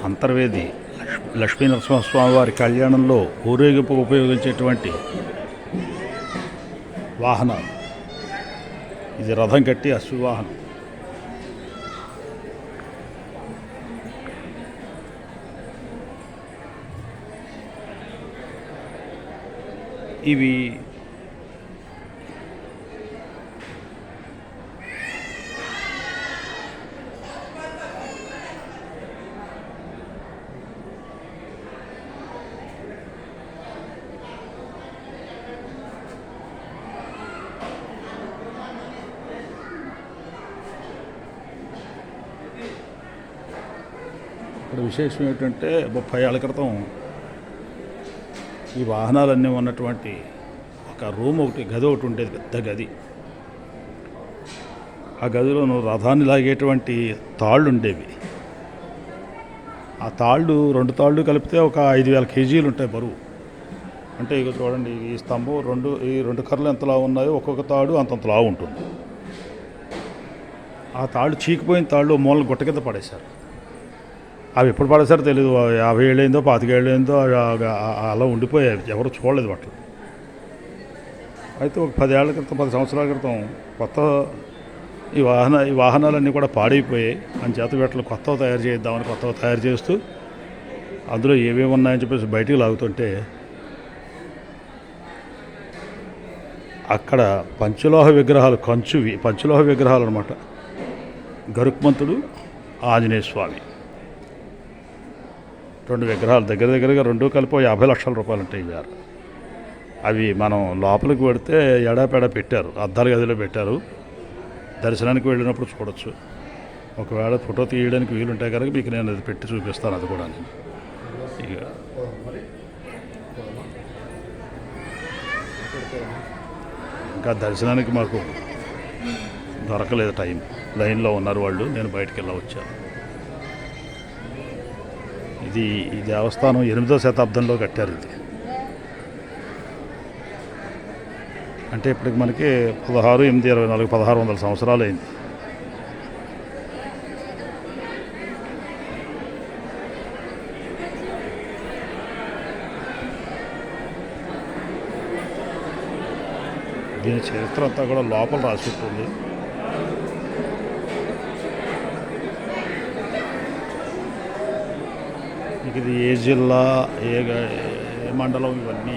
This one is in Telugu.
అంతర్వేది లక్ష్మీ నరసింహస్వామి వారి కళ్యాణంలో ఊరేగింపు ఉపయోగించేటువంటి వాహనాలు. ఇది రథం కట్టి అశ్వవాహనం. ఇవి ఇక్కడ విశేషం ఏమిటంటే 30 ఏళ్ల క్రితం ఈ వాహనాలన్నీ ఉన్నటువంటి ఒక రూమ్ ఒకటి, గది ఒకటి ఉండేది, పెద్ద గది. ఆ గదిలోనూ రథాన్ని లాగేటువంటి తాళ్ళు ఉండేవి. ఆ తాళ్ళు 2 తాళ్ళు కలిపితే ఒక 5,000 కేజీలు ఉంటాయి బరువు. అంటే ఇక చూడండి, ఈ స్తంభం ఈ రెండు కర్రలు ఎంతలా ఉన్నాయో ఒక్కొక్క తాడు అంతంతలా ఉంటుంది. ఆ తాళ్ళు చీకిపోయిన తాళ్ళు మూల గుట్ట కింద పడేశారు. అవి ఎప్పుడు పడేసారో తెలియదు. 50 ఏళ్ళైందో 25 ఏళ్ళైందో అలా ఉండిపోయాయి, ఎవరు చూడలేదు వాటిని. అయితే ఒక 10 ఏళ్ల క్రితం, 10 సంవత్సరాల క్రితం కొత్త ఈ వాహనాలన్నీ కూడా పాడైపోయాయి. అంచేత వీటిని కొత్తవి తయారు చేద్దామని కొత్తవి తయారు చేస్తూ అందులో ఏమేమి ఉన్నాయని చెప్పేసి బయటికి లాగుతుంటే అక్కడ పంచలోహ విగ్రహాలు, పంచలోహ విగ్రహాలు అనమాట. గరుక్మంతుడు, ఆంజనేయ స్వామి 2 విగ్రహాలు దగ్గరగా 2 కలిపి 50 లక్షల రూపాయలు ఉంటాయి గారు. అవి మనం లోపలికి పెడితే ఎడాపెడా పెట్టారు, అద్దాల గదిలో పెట్టారు. దర్శనానికి వెళ్ళినప్పుడు చూడొచ్చు. ఒకవేళ ఫోటో తీయడానికి వీలుంటే కనుక మీకు నేను అది పెట్టి చూపిస్తాను. అది కూడా నేను ఇక ఇంకా దర్శనానికి మాకు దొరకలేదు టైం. లైన్లో ఉన్నారు వాళ్ళు, నేను బయటికి వెళ్ళి వచ్చాను. ఈ దేవస్థానం 8వ శతాబ్దంలో కట్టారు. ఇది అంటే ఇప్పటికి మనకి 16/8/24 1600 సంవత్సరాలు అయింది. దీని చరిత్ర అంతా కూడా లోపల రాసి ఉంటుంది. ఇది ఏ జిల్లా, ఏ మండలం ఇవన్నీ